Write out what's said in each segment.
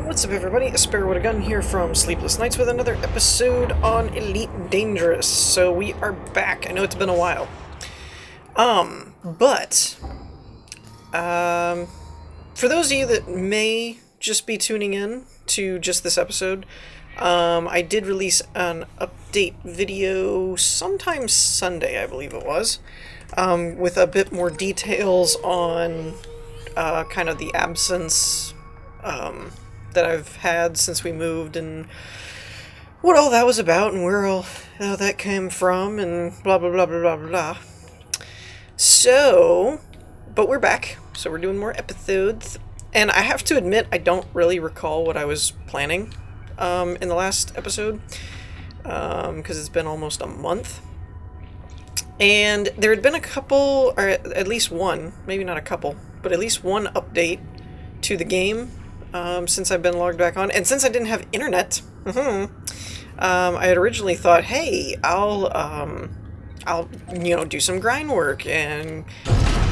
What's up, everybody? A Sparrow with a Gun here from Sleepless Nights with another episode on Elite Dangerous. So we are back. I know it's been a while. For those of you that may just be tuning in to just this episode, I did release an update video sometime Sunday, I believe it was, with a bit more details on kind of the absence that I've had since we moved and what all that was about and where all that came from and blah blah blah blah blah blah. So, but we're back, so we're doing more episodes, and I have to admit I don't really recall what I was planning in the last episode because it's been almost a month. And there had been a couple, or at least one, maybe not a couple, but at least one update to the game since I've been logged back on. And since I didn't have internet, I had originally thought, hey, I'll do some grind work and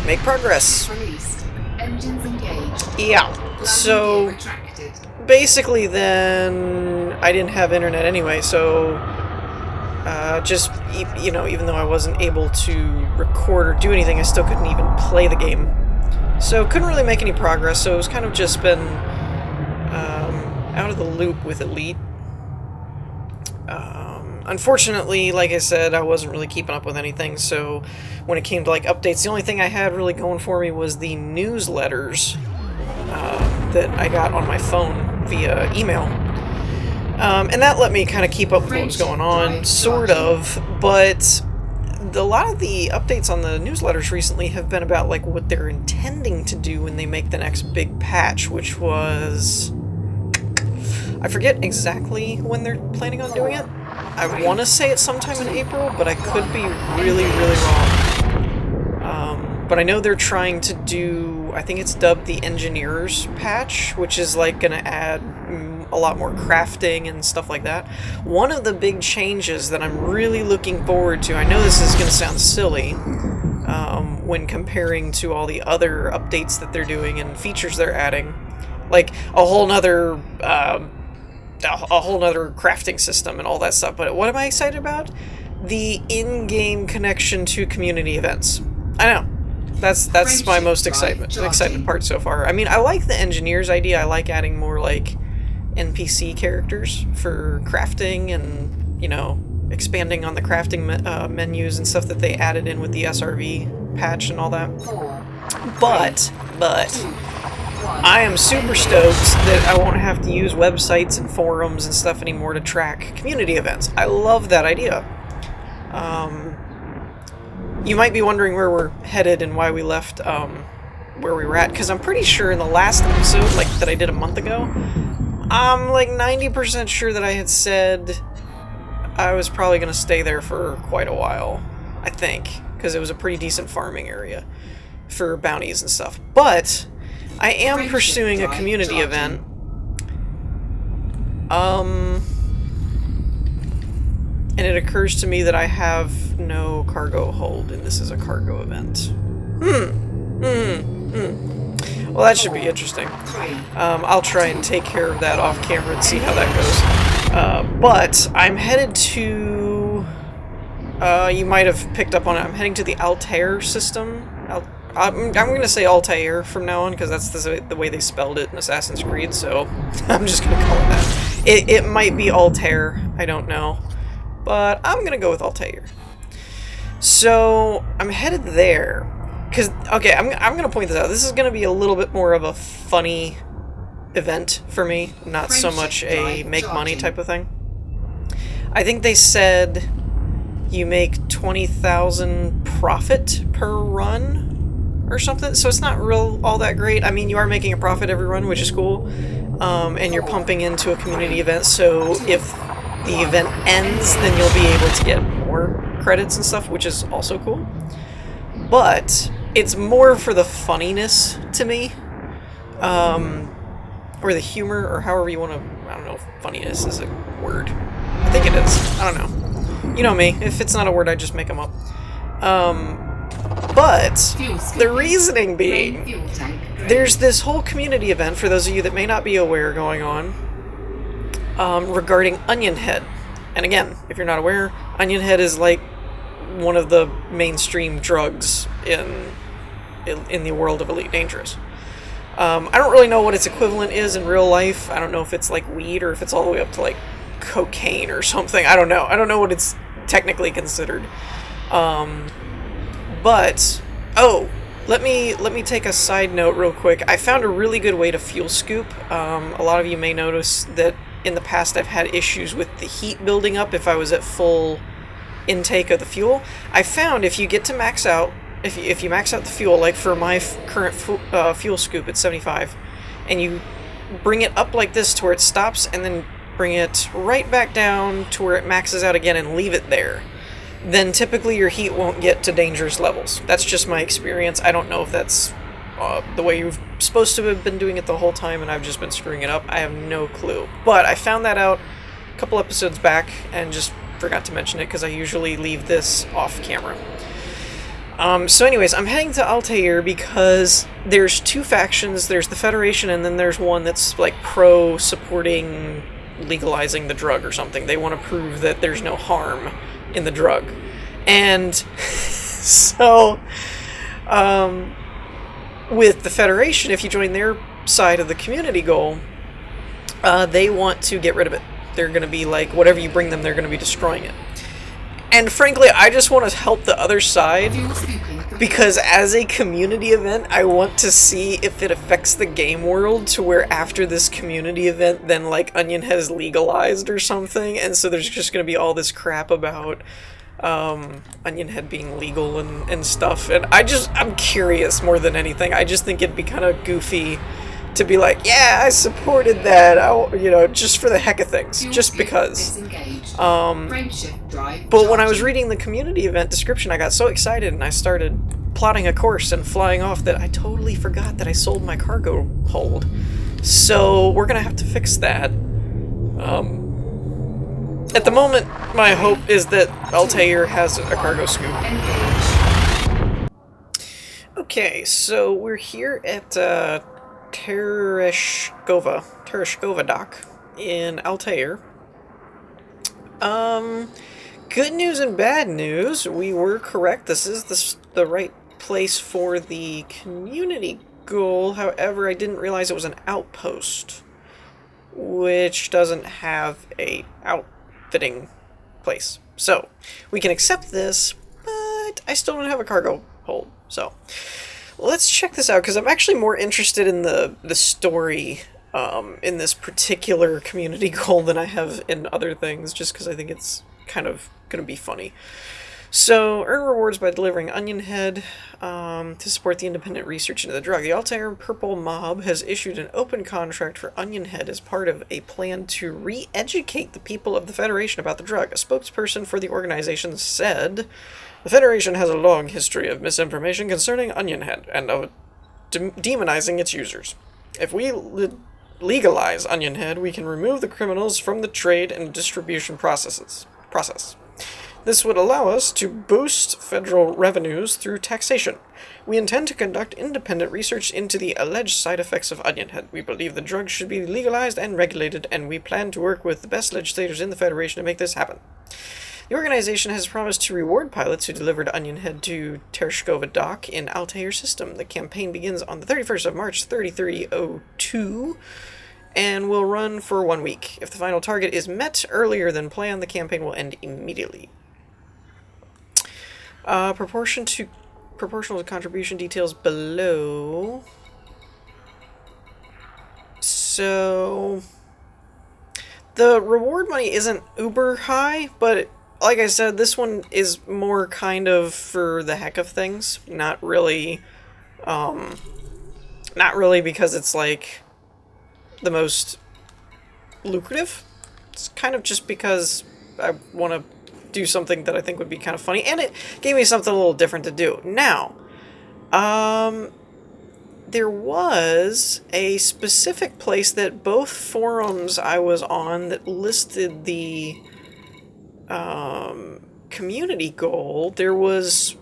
make progress. Released. Engines engaged. Yeah. So basically, then I didn't have internet anyway, so even though I wasn't able to record or do anything, I still couldn't even play the game. So couldn't really make any progress, so it's kind of just been out of the loop with Elite. Unfortunately, like I said, I wasn't really keeping up with anything, so when it came to like updates, the only thing I had really going for me was the newsletters that I got on my phone via email. And that let me kind of keep up with what was going on, sort of, but a lot of the updates on the newsletters recently have been about like what they're intending to do when they make the next big patch, which was... I forget exactly when they're planning on doing it. I want to say it's sometime in April, but I could be really, really wrong. But I know they're trying to do, I think it's dubbed the Engineers patch, which is like going to add a lot more crafting and stuff like that. One of the big changes that I'm really looking forward to, I know this is going to sound silly when comparing to all the other updates that they're doing and features they're adding, like a whole nother crafting system and all that stuff. But what am I excited about? The in-game connection to community events. I know. That's my most excitement part so far. I mean, I like the engineers idea. I like adding more like NPC characters for crafting and, expanding on the crafting menus and stuff that they added in with the SRV patch and all that. But I am super stoked that I won't have to use websites and forums and stuff anymore to track community events. I love that idea. You might be wondering where we're headed and why we left where we were at, because I'm pretty sure in the last episode, like that I did a month ago, I'm like 90% sure that I had said I was probably going to stay there for quite a while, I think, because it was a pretty decent farming area for bounties and stuff. But I am pursuing a community event. And it occurs to me that I have no cargo hold, and this is a cargo event. Well, that should be interesting. I'll try and take care of that off camera and see how that goes. But I'm headed to... you might have picked up on it. I'm heading to the Altair system. I'm going to say Altair from now on, because that's the way they spelled it in Assassin's Creed, so I'm just going to call it that. It might be Altair, I don't know, but I'm going to go with Altair. So, I'm headed there, because, okay, I'm going to point this out. This is going to be a little bit more of a funny event for me, not so much a make money type of thing. I think they said you make 20,000 profit per run or something, so it's not all that great. I mean, you are making a profit every run, which is cool, and you're pumping into a community event, so if the event ends, then you'll be able to get more credits and stuff, which is also cool. But it's more for the funniness to me, or the humor, or however you want to, I don't know if funniness is a word. I think it is. I don't know. You know me. If it's not a word, I just make them up. But Fuel the skipping. reasoning Main being, fuel tank drained. there's this whole community event, for those of you that may not be aware, going on regarding Onionhead. And again, if you're not aware, Onionhead is like one of the mainstream drugs in the world of Elite Dangerous. I don't really know what its equivalent is in real life. I don't know if it's like weed or if it's all the way up to like cocaine or something. I don't know. I don't know what it's technically considered. But let me take a side note real quick. I found a really good way to fuel scoop. A lot of you may notice that in the past I've had issues with the heat building up if I was at full intake of the fuel. I found if you get to max out, if you max out the fuel, like for my current fuel scoop at 75, and you bring it up like this to where it stops, and then bring it right back down to where it maxes out again and leave it there, then typically your heat won't get to dangerous levels. That's just my experience. I don't know if that's the way you're supposed to have been doing it the whole time and I've just been screwing it up. I have no clue. But I found that out a couple episodes back and just forgot to mention it because I usually leave this off camera. So anyways, I'm heading to Altair because there's two factions. There's the Federation, and then there's one that's like pro-supporting legalizing the drug or something. They want to prove that there's no harm in the drug. And so, with the Federation, if you join their side of the community goal, they want to get rid of it. They're going to be like, whatever you bring them, they're going to be destroying it. And frankly, I just want to help the other side, because as a community event, I want to see if it affects the game world to where after this community event, then like Onionhead is legalized or something, and so there's just going to be all this crap about Onionhead being legal and stuff. And I'm curious more than anything. I just think it'd be kind of goofy to be like, yeah, I supported that, just for the heck of things, just because. But when I was reading the community event description, I got so excited and I started plotting a course and flying off that I totally forgot that I sold my cargo hold. So we're gonna have to fix that. At the moment, my hope is that Altair has a cargo scoop. Okay, so we're here at Tereshkova dock in Altair. Good news and bad news. We were correct. This is the right place for the community goal. However, I didn't realize it was an outpost, which doesn't have a outfitting place. So, we can accept this, but I still don't have a cargo hold. So, let's check this out, because I'm actually more interested in the story in this particular community goal than I have in other things, just because I think it's kind of going to be funny. So, earn rewards by delivering Onionhead to support the independent research into the drug. The Altair Purple Mob has issued an open contract for Onionhead as part of a plan to re-educate the people of the Federation about the drug. A spokesperson for the organization said, "The Federation has a long history of misinformation concerning Onionhead and of demonizing its users. If we legalize Onionhead, we can remove the criminals from the trade and distribution process. This would allow us to boost federal revenues through taxation. We intend to conduct independent research into the alleged side effects of Onionhead. We believe the drug should be legalized and regulated, and we plan to work with the best legislators in the Federation to make this happen." The organization has promised to reward pilots who delivered Onionhead to Tereshkova dock in Altair system. The campaign begins on the 31st of March 3302 and will run for 1 week. If the final target is met earlier than planned, the campaign will end immediately. Proportional to contribution details below. So, the reward money isn't uber high, but like I said, this one is more kind of for the heck of things. Not really because it's like the most lucrative. It's kind of just because I want to do something that I think would be kind of funny, and it gave me something a little different to do. Now, there was a specific place that both forums I was on that listed the community goal. There was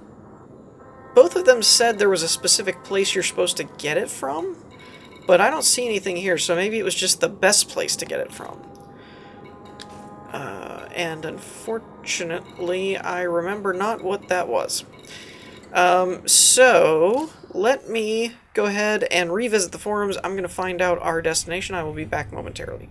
both of them said there was a specific place you're supposed to get it from, but I don't see anything here, so maybe it was just the best place to get it from. And unfortunately, I remember not what that was. So, let me go ahead and revisit the forums. I'm going to find out our destination. I will be back momentarily.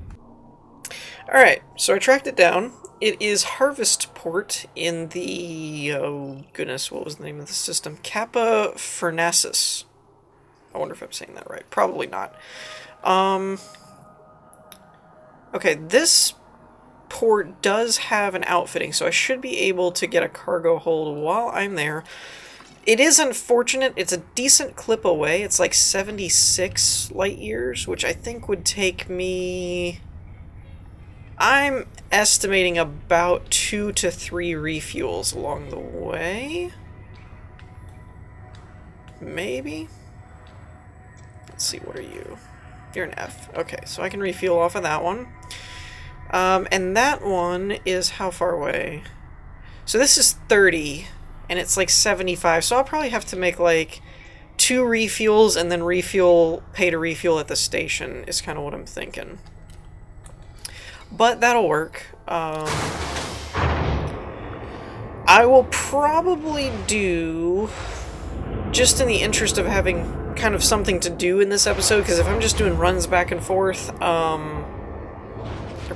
Alright, so I tracked it down. It is Harvest Port in the... oh goodness, what was the name of the system? Kappa Furnaces. I wonder if I'm saying that right. Probably not. Okay, this port does have an outfitting, so I should be able to get a cargo hold while I'm there. It is unfortunate. It's a decent clip away. It's like 76 light years, which I think would take me... I'm estimating about 2 to 3 refuels along the way. Maybe? Let's see, what are you? You're an F. Okay, so I can refuel off of that one. And that one is how far away? So this is 30, and it's like 75, so I'll probably have to make like 2 refuels and then pay to refuel at the station is kind of what I'm thinking. But that'll work. I will probably do, just in the interest of having kind of something to do in this episode, because if I'm just doing runs back and forth, there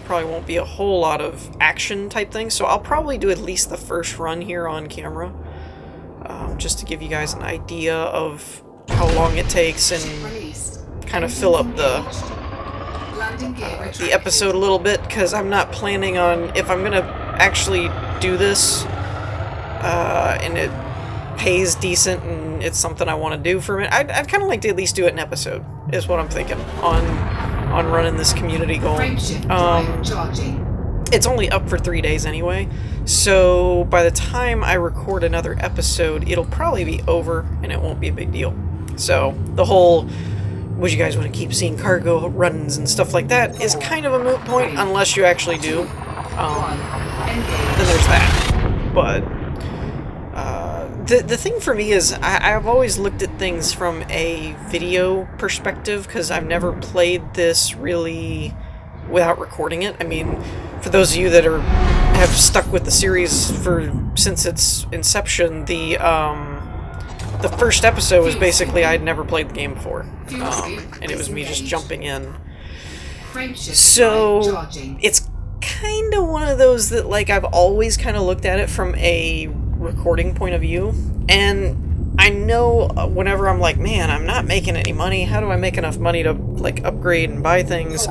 probably won't be a whole lot of action type things, so I'll probably do at least the first run here on camera, just to give you guys an idea of how long it takes and kind of fill up the episode a little bit, because I'm not planning on, if I'm gonna actually do this, and it pays decent and it's something I want to do for a minute, I'd kind of like to at least do it an episode, is what I'm thinking, on running this community goal. It's only up for 3 days anyway, so by the time I record another episode, it'll probably be over and it won't be a big deal. So the whole, would you guys want to keep seeing cargo runs and stuff like that, is kind of a moot point unless you actually do. Then there's that. But the thing for me is I've always looked at things from a video perspective, because I've never played this really without recording it. I mean, for those of you that have stuck with the series since its inception, the first episode was basically I'd never played the game before, and it was me just jumping in. So it's kind of one of those that, like, I've always kind of looked at it from a recording point of view, and I know whenever I'm like, man, I'm not making any money, how do I make enough money to, like, upgrade and buy things,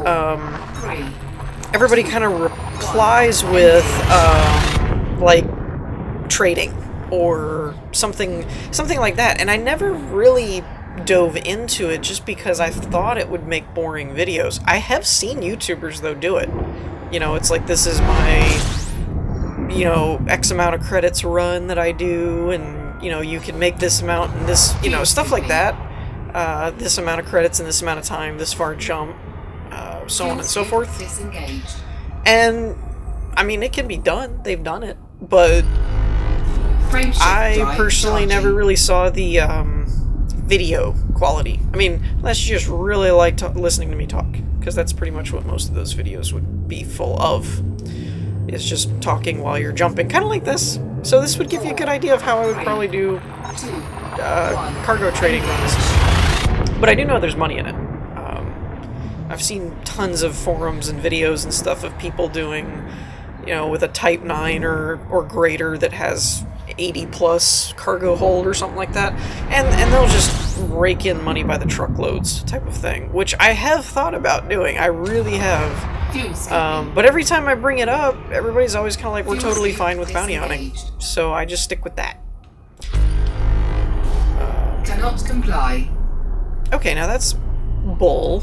everybody kind of replies with, like, trading or something like that, and I never really dove into it just because I thought it would make boring videos. I have seen YouTubers, though, do it. You know, it's like, this is my, you know, X amount of credits run that I do, and, you know, you can make this amount and this, you know, stuff like that. This amount of credits in this amount of time, this far jump, so on and so forth. And, I mean, it can be done. They've done it. But I personally never really saw the video quality. I mean, unless you just really like listening to me talk, because that's pretty much what most of those videos would be full of. Is just talking while you're jumping, kind of like this. So this would give you a good idea of how I would probably do cargo trading runs. But I do know there's money in it. I've seen tons of forums and videos and stuff of people doing, you know, with a Type 9 or greater that has 80 plus cargo hold or something like that, and they'll just rake in money by the truckloads type of thing, which I have thought about doing. I really have. But every time I bring it up, everybody's always kind of like, we're totally fine with bounty hunting. So I just stick with that. Cannot comply. Okay, now that's bull,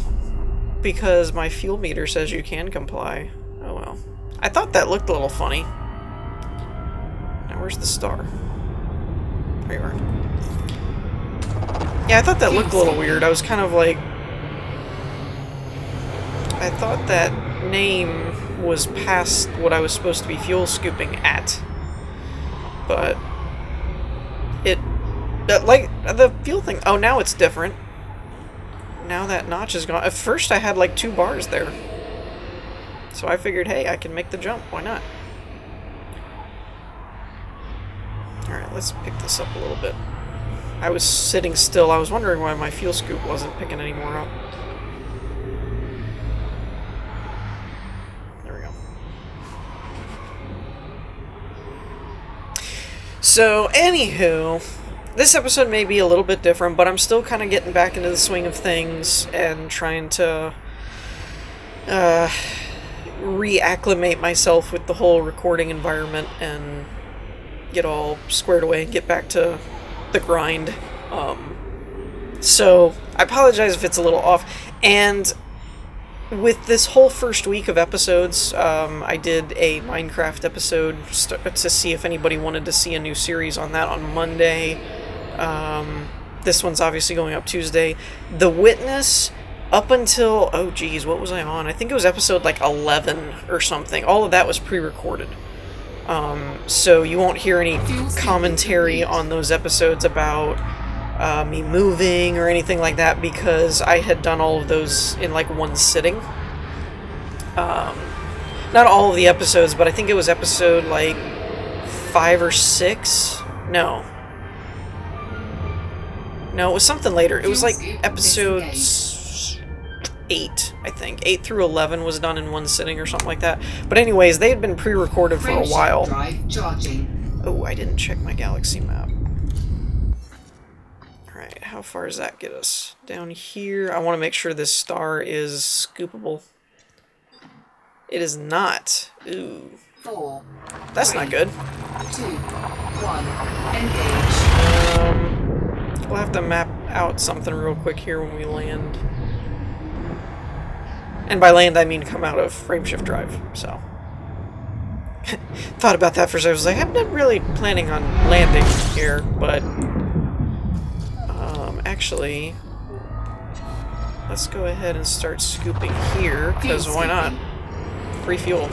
because my fuel meter says you can comply. Oh well. I thought that looked a little funny. Now where's the star? There you are. Yeah, I thought that looked a little weird. I was kind of like, I thought that name was past what I was supposed to be fuel scooping at. But it like, the fuel thing... Oh, now it's different. Now that notch is gone. At first I had like 2 bars there. So I figured, hey, I can make the jump. Why not? Alright, let's pick this up a little bit. I was sitting still. I was wondering why my fuel scoop wasn't picking any more up. There we go. So, anywho, this episode may be a little bit different, but I'm still kind of getting back into the swing of things and trying to reacclimate myself with the whole recording environment and get all squared away and get back to the grind. So I apologize if it's a little off. And with this whole first week of episodes, I did a Minecraft episode to see if anybody wanted to see a new series on that on Monday. This one's obviously going up Tuesday. The Witness, up until, oh geez, what was I on? I think it was episode like 11 or something. All of that was pre-recorded. So you won't hear any commentary on those episodes about me moving or anything like that, because I had done all of those in like one sitting. Not all of the episodes, but I think it was episode like 5 or 6. No, it was something later. It was like episode 8, I think. 8 through 11 was done in one sitting or something like that. But anyways, they had been pre-recorded for a while. Oh, I didn't check my galaxy map. Alright, how far does that get us? Down here. I want to make sure this star is scoopable. It is not. Ooh. 4. That's 3, not good. 2. 1. Engage. We'll have to map out something real quick here when we land. And by land, I mean come out of frameshift drive, so. Thought about that for a second. I was like, I'm not really planning on landing here, but... actually... Let's go ahead and start scooping here, because why not? Free fuel.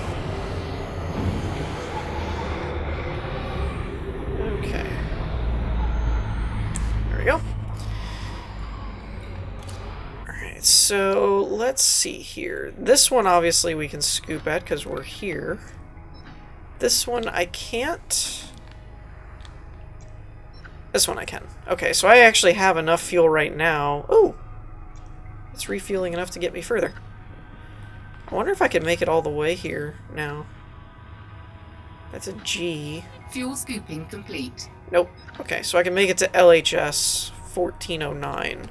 Okay. There we go. So, let's see here. This one, obviously, we can scoop at because we're here. This one, I can't. This one I can. Okay, so I actually have enough fuel right now. Ooh! It's refueling enough to get me further. I wonder if I can make it all the way here now. That's a G. Fuel scooping complete. Nope. Okay, so I can make it to LHS 1409.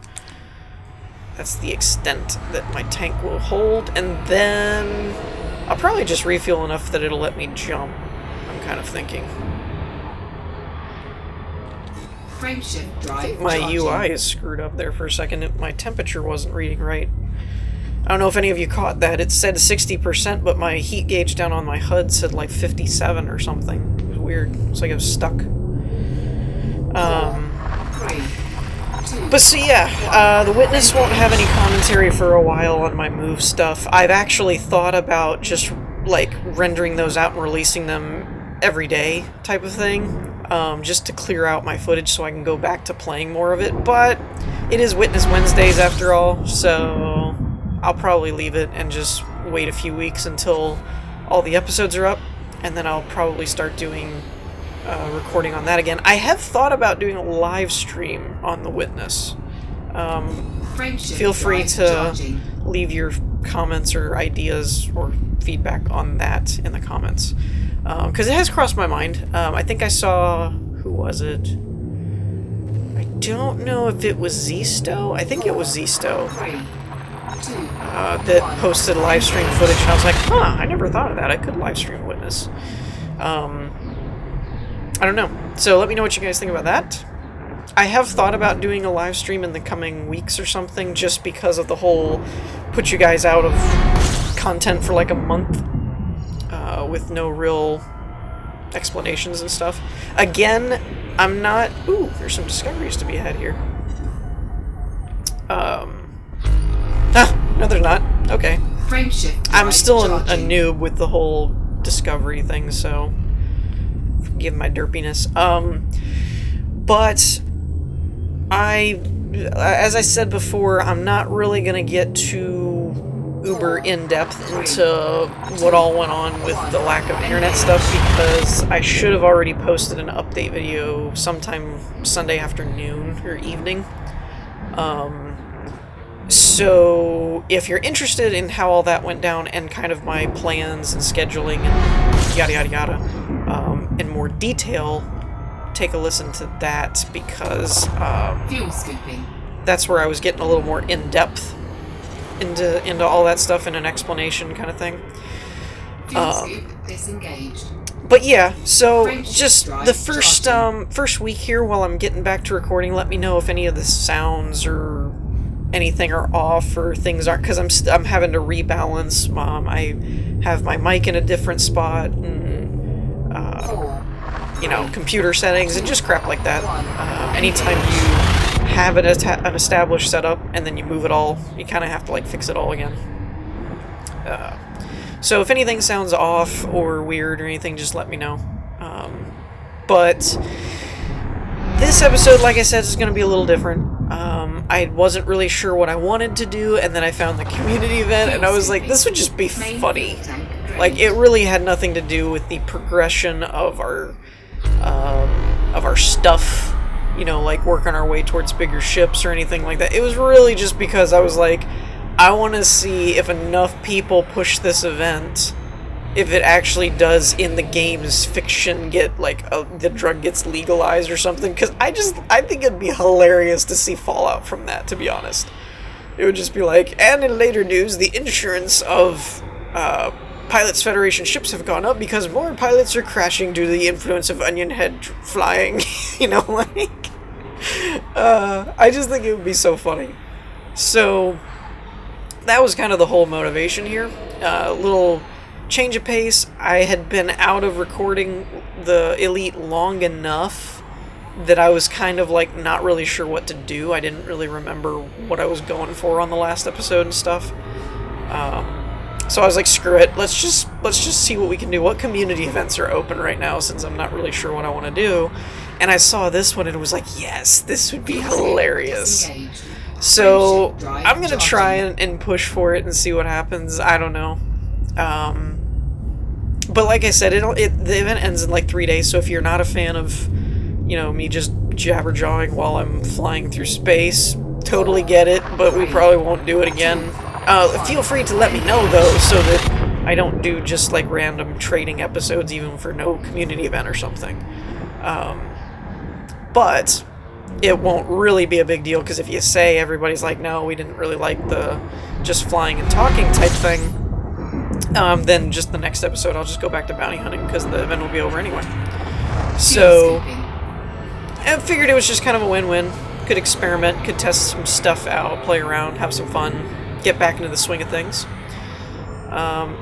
That's the extent that my tank will hold, and then I'll probably just refuel enough that it'll let me jump, I'm kind of thinking. Frameshift drive. I think my UI is screwed up there for a second. My temperature wasn't reading right. I don't know if any of you caught that. It said 60%, but my heat gauge down on my HUD said like 57 or something. It was weird. It's like I was stuck. 4, 3, 2, But so yeah, the Witness won't have any commentary for a while on my move stuff. I've actually thought about just like rendering those out and releasing them every day type of thing, just to clear out my footage so I can go back to playing more of it. But it is Witness Wednesdays after all, so I'll probably leave it and just wait a few weeks until all the episodes are up, and then I'll probably start doing recording on that again. I have thought about doing a live stream on The Witness. Feel free to leave your comments or ideas or feedback on that in the comments. Because it has crossed my mind. I think I saw... Who was it? I don't know if it was Zisto. I think it was Zisto. That posted live stream footage, and I was like, huh, I never thought of that. I could live stream Witness. I don't know. So let me know what you guys think about that. I have thought about doing a live stream in the coming weeks or something, just because of the whole put you guys out of content for like a month with no real explanations and stuff. Again, I'm not... Ooh, there's some discoveries to be had here. No, there's not. Okay. I'm still a noob with the whole discovery thing, so forgive my derpiness. But as I said before, I'm not really going to get too uber in-depth into what all went on with the lack of internet stuff, because I should have already posted an update video sometime Sunday afternoon or evening. So if you're interested in how all that went down and kind of my plans and scheduling and yada yada yada in more detail, take a listen to that, because Fuel scooping. that's where I was getting a little more in-depth into all that stuff in an explanation kind of thing. Fuel scoop disengaged. But yeah, so just the first week here while I'm getting back to recording, let me know if any of the sounds or anything are off or things aren't, because I'm having to rebalance. I have my mic in a different spot, and you know, computer settings and just crap like that. Anytime you have an established setup and then you move it all, you kind of have to like fix it all again. So if anything sounds off or weird or anything, just let me know. But this episode, like I said, is going to be a little different. I wasn't really sure what I wanted to do, and then I found the community event, and I was like, this would just be funny. Like, it really had nothing to do with the progression of our stuff, you know, like working our way towards bigger ships or anything like that. It was really just because I was like, I want to see if enough people push this event, if it actually does in the game's fiction get, like, the drug gets legalized or something, because I think it'd be hilarious to see fallout from that, to be honest. It would just be like, and in later news, the insurance of Pilots Federation ships have gone up because more pilots are crashing due to the influence of Onionhead flying, you know, like, I just think it would be so funny. So that was kind of the whole motivation here. A little change of pace. I had been out of recording the Elite long enough that I was kind of like not really sure what to do. I didn't really remember what I was going for on the last episode and stuff. So I was like, screw it. Let's just see what we can do. What community events are open right now, since I'm not really sure what I want to do. And I saw this one and it was like, yes, this would be hilarious. So I'm going to try and push for it and see what happens. I don't know. But like I said, the event ends in like 3 days, so if you're not a fan of, you know, me just jabber-jawing while I'm flying through space, totally get it, but we probably won't do it again. Feel free to let me know, though, so that I don't do just like random trading episodes, even for no community event or something. But it won't really be a big deal, because if you say everybody's like, no, we didn't really like the just flying and talking type thing, then just the next episode I'll just go back to bounty hunting, because the event will be over anyway. So I figured it was just kind of a win-win. Could experiment, could test some stuff out, play around, have some fun, get back into the swing of things.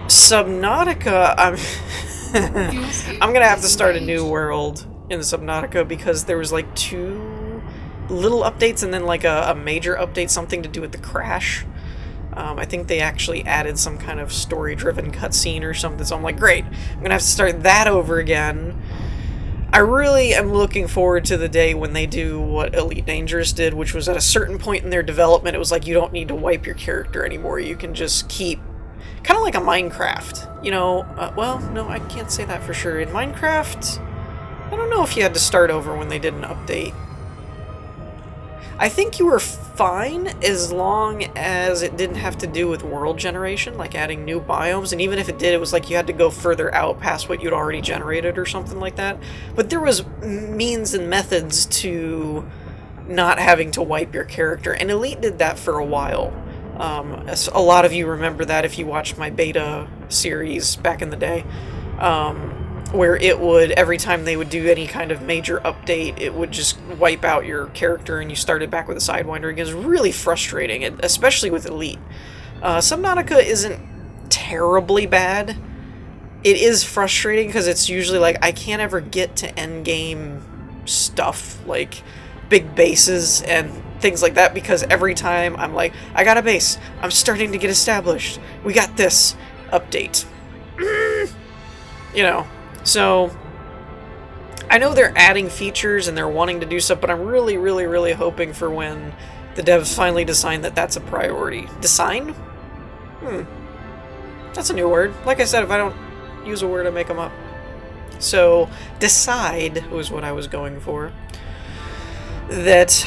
Subnautica, I'm gonna have to start a new world in Subnautica, because there was like 2 little updates and then like a major update, something to do with the crash. I think they actually added some kind of story-driven cutscene or something, so I'm like, great, I'm gonna have to start that over again. I really am looking forward to the day when they do what Elite Dangerous did, which was at a certain point in their development, it was like, you don't need to wipe your character anymore, you can just keep, kind of like a Minecraft, you know, well, no, I can't say that for sure. In Minecraft, I don't know if you had to start over when they did an update. I think you were fine as long as it didn't have to do with world generation, like adding new biomes, and even if it did, it was like you had to go further out past what you'd already generated or something like that. But there was means and methods to not having to wipe your character, and Elite did that for a while. A lot of you remember that if you watched my beta series back in the day. Where it would, every time they would do any kind of major update, it would just wipe out your character and you started back with a Sidewinder again. It was really frustrating, especially with Elite. Subnautica isn't terribly bad. It is frustrating because it's usually like, I can't ever get to endgame stuff, like big bases and things like that, because every time I'm like, I got a base, I'm starting to get established, we got this update. You know. So, I know they're adding features and they're wanting to do stuff, but I'm really, really, really hoping for when the devs finally decide that that's a priority. Design? That's a new word. Like I said, if I don't use a word, I make them up. So, decide was what I was going for. That,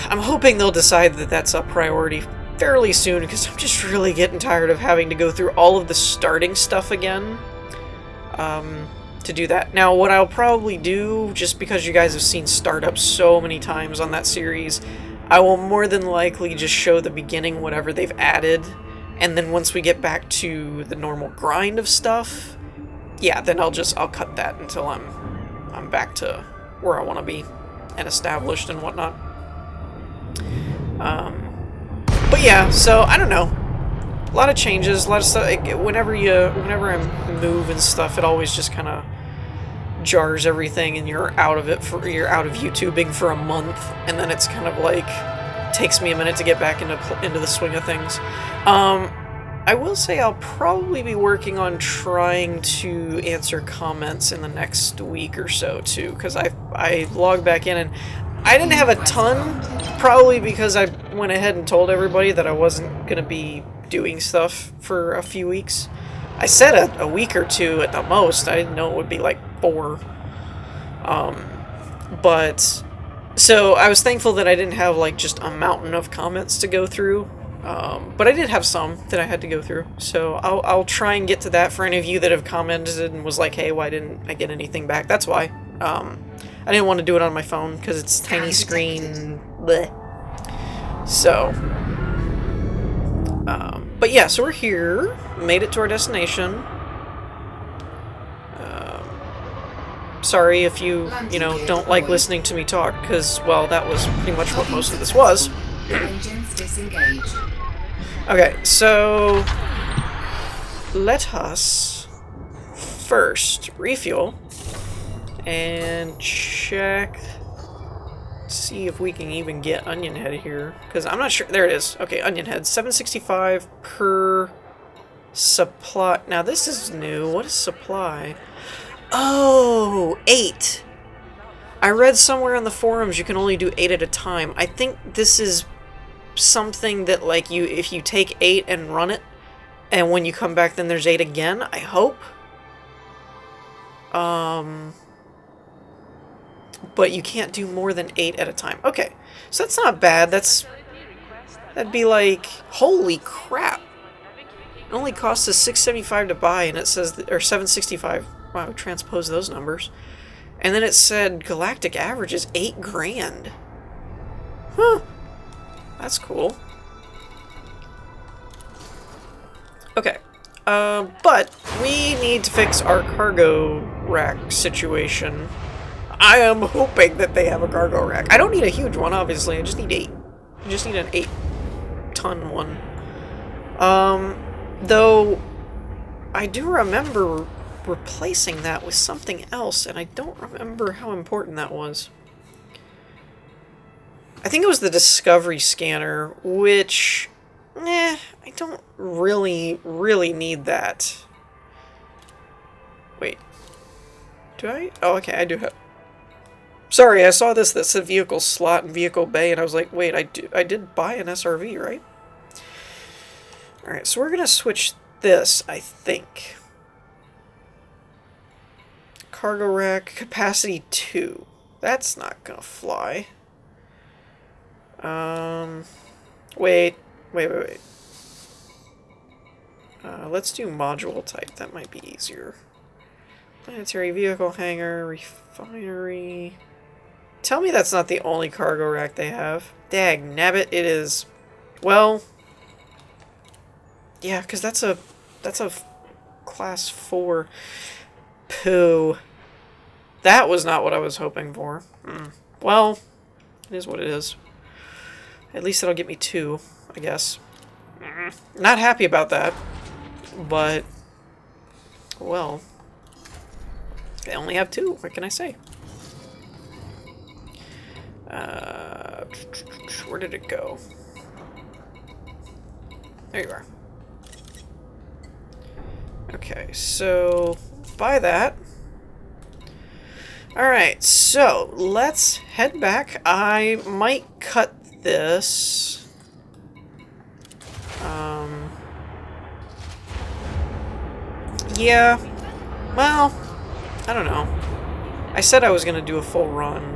I'm hoping they'll decide that that's a priority fairly soon, because I'm just really getting tired of having to go through all of the starting stuff again. To do that. Now, what I'll probably do, just because you guys have seen startups so many times on that series, I will more than likely just show the beginning, whatever they've added, and then once we get back to the normal grind of stuff, yeah, then I'll cut that until I'm back to where I want to be and established and whatnot. But yeah, so I don't know. A lot of changes, a lot of stuff. Whenever I move and stuff, it always just kind of jars everything, and you're out of YouTubing for a month, and then it's kind of like takes me a minute to get back into the swing of things. I will say I'll probably be working on trying to answer comments in the next week or so too, because I logged back in and I didn't have a ton, probably because I went ahead and told everybody that I wasn't gonna be doing stuff for a few weeks. I said a week or two at the most. I didn't know it would be like 4. But so I was thankful that I didn't have like just a mountain of comments to go through. But I did have some that I had to go through. So I'll try and get to that for any of you that have commented and was like, hey, why didn't I get anything back? That's why. I didn't want to do it on my phone because it's tiny screen. Bleh. So, but yeah, so we're here, made it to our destination. Sorry if you don't like listening to me talk, because, well, that was pretty much what most of this was. Engines disengaged. Okay, so let us first refuel and check, see if we can even get Onionhead here, because I'm not sure. There it is. Okay, Onionhead, 765 per supply. Now this is new. What is supply? Oh, 8. I read somewhere on the forums you can only do 8 at a time. I think this is something that, like, if you take 8 and run it, and when you come back then there's 8 again, I hope. But you can't do more than 8 at a time. Okay, so that's not bad. That'd be like, holy crap. It only costs us $675 to buy, and it says, or $765. Wow, transpose those numbers. And then it said galactic average is $8,000. Huh. That's cool. Okay. But we need to fix our cargo rack situation. I am hoping that they have a cargo rack. I don't need a huge one, obviously. I just need 8. I just need an 8-ton one. Though I do remember replacing that with something else, and I don't remember how important that was. I think it was the Discovery Scanner, which, I don't really need that. Wait. Do I? Oh, okay, I do have... Sorry, I saw this that said vehicle slot and vehicle bay, and I was like, wait, I did buy an SRV, right? Alright, so we're gonna switch this, I think. Cargo rack, capacity 2. That's not gonna fly. Wait. Let's do module type. That might be easier. Planetary vehicle hangar, refinery. Tell me that's not the only cargo rack they have. Dag nabbit, it is. Well, yeah, because that's a class 4. Pooh. That was not what I was hoping for. Well, it is what it is. At least it'll get me 2, I guess. Not happy about that, but, well, they only have 2. What can I say? Where did it go? There you are. Okay, so buy that. Alright, so let's head back. I might cut this. Yeah. Well, I don't know. I said I was going to do a full run.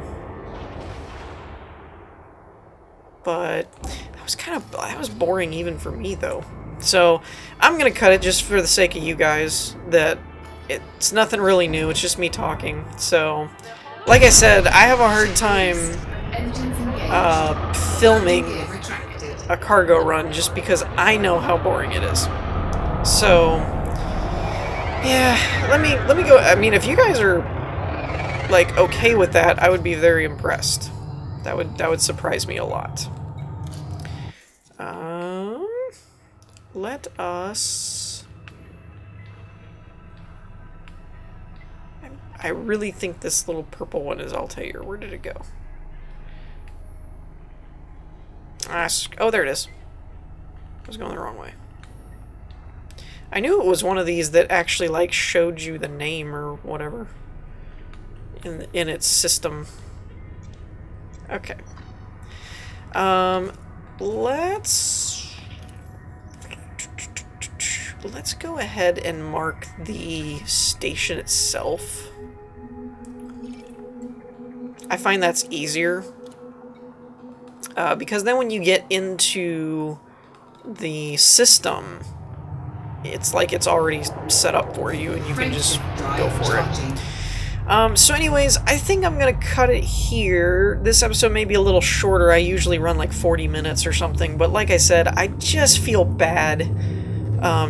But that was boring even for me, though. So, I'm going to cut it just for the sake of you guys. That it's nothing really new, it's just me talking. So, like I said, I have a hard time filming a cargo run just because I know how boring it is. So, yeah, let me go. I mean, if you guys are like okay with that, I would be very impressed. That would surprise me a lot. Let us. I really think this little purple one is Altair. Where did it go? Oh, there it is. I was going the wrong way. I knew it was one of these that actually like showed you the name or whatever in its system. Okay. Let's go ahead and mark the station itself. I find that's easier. Because then when you get into the system, it's like it's already set up for you and you can just go for it. So anyways, I think I'm going to cut it here. This episode may be a little shorter. I usually run like 40 minutes or something. But like I said, I just feel bad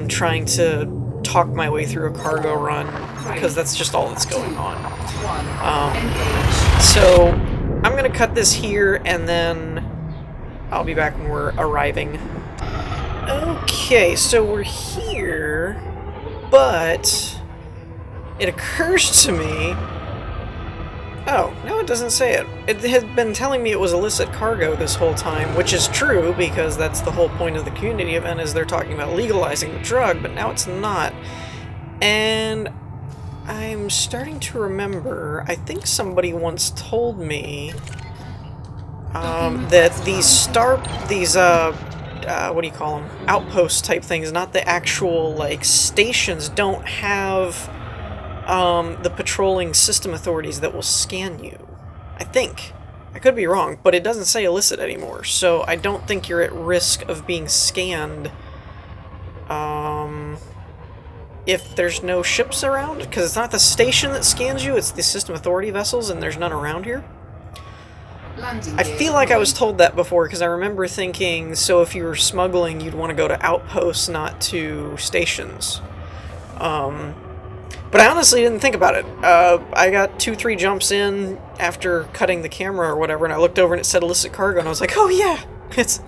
trying to talk my way through a cargo run because that's just all that's going on. So I'm going to cut this here and then I'll be back when we're arriving. Okay, so we're here, but it occurs to me... Oh, no, it doesn't say it. It had been telling me it was illicit cargo this whole time, which is true, because that's the whole point of the community event, is they're talking about legalizing the drug, but now it's not. And I'm starting to remember, I think somebody once told me that these what do you call them? Outpost type things, not the actual, like, stations, don't have the patrolling system authorities that will scan you. I think. I could be wrong, but it doesn't say illicit anymore, so I don't think you're at risk of being scanned if there's no ships around, because it's not the station that scans you, it's the system authority vessels, and there's none around here. I feel like I was told that before, because I remember thinking, so if you were smuggling, you'd want to go to outposts, not to stations. But I honestly didn't think about it. I got 2-3 jumps in after cutting the camera or whatever, and I looked over and it said illicit cargo, and I was like, oh yeah, it's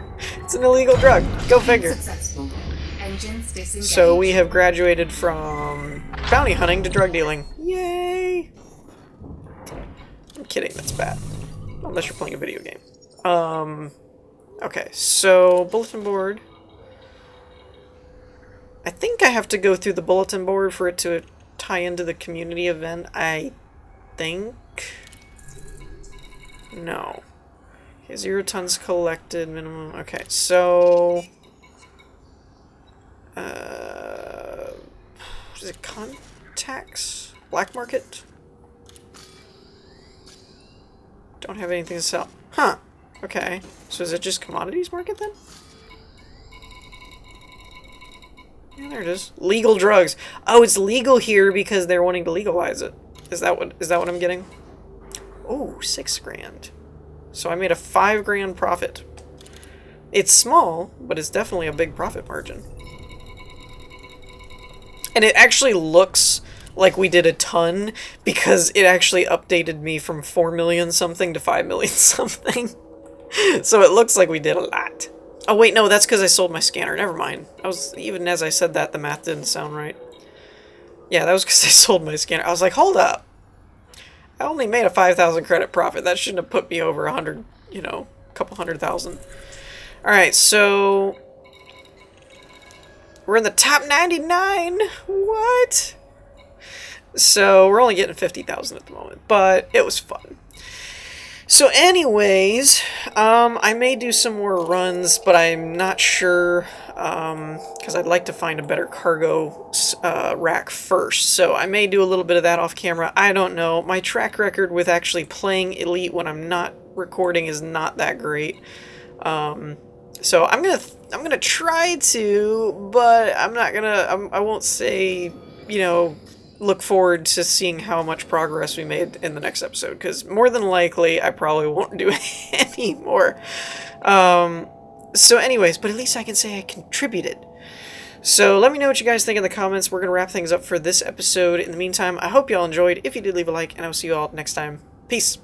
an illegal drug. Go figure. So we have graduated from bounty hunting to drug dealing. Yay! I'm kidding, that's bad. Unless you're playing a video game. Okay, so bulletin board. I think I have to go through the bulletin board for it to tie into the community event, I think. No. Okay, 0 tons collected, minimum. Okay, so... is it contacts? Black market? Don't have anything to sell. Huh. Okay. So is it just commodities market then? Yeah, there it is. Legal drugs. Oh, it's legal here because they're wanting to legalize it. Is that what I'm getting? Oh, 6 grand. So I made a 5 grand profit. It's small, but it's definitely a big profit margin. And it actually looks like we did a ton because it actually updated me from 4 million something to 5 million something. So it looks like we did a lot. Oh wait, no, that's because I sold my scanner. Never mind. Even as I said that, the math didn't sound right. Yeah, that was because I sold my scanner. I was like, hold up. I only made a 5,000 credit profit. That shouldn't have put me over 100, you know, a couple 100,000. Alright, so... we're in the top 99? What? So we're only getting 50,000 at the moment, but it was fun. So anyways, I may do some more runs, but I'm not sure, because I'd like to find a better cargo rack first. So I may do a little bit of that off camera. I don't know. My track record with actually playing Elite when I'm not recording is not that great. So I'm gonna try to, but I'm not gonna. I won't say, you know, look forward to seeing how much progress we made in the next episode, because more than likely I probably won't do any more. So anyways, but at least I can say I contributed. So let me know what you guys think in the comments. We're going to wrap things up for this episode. In the meantime, I hope y'all enjoyed. If you did, leave a like, and I will see you all next time. Peace.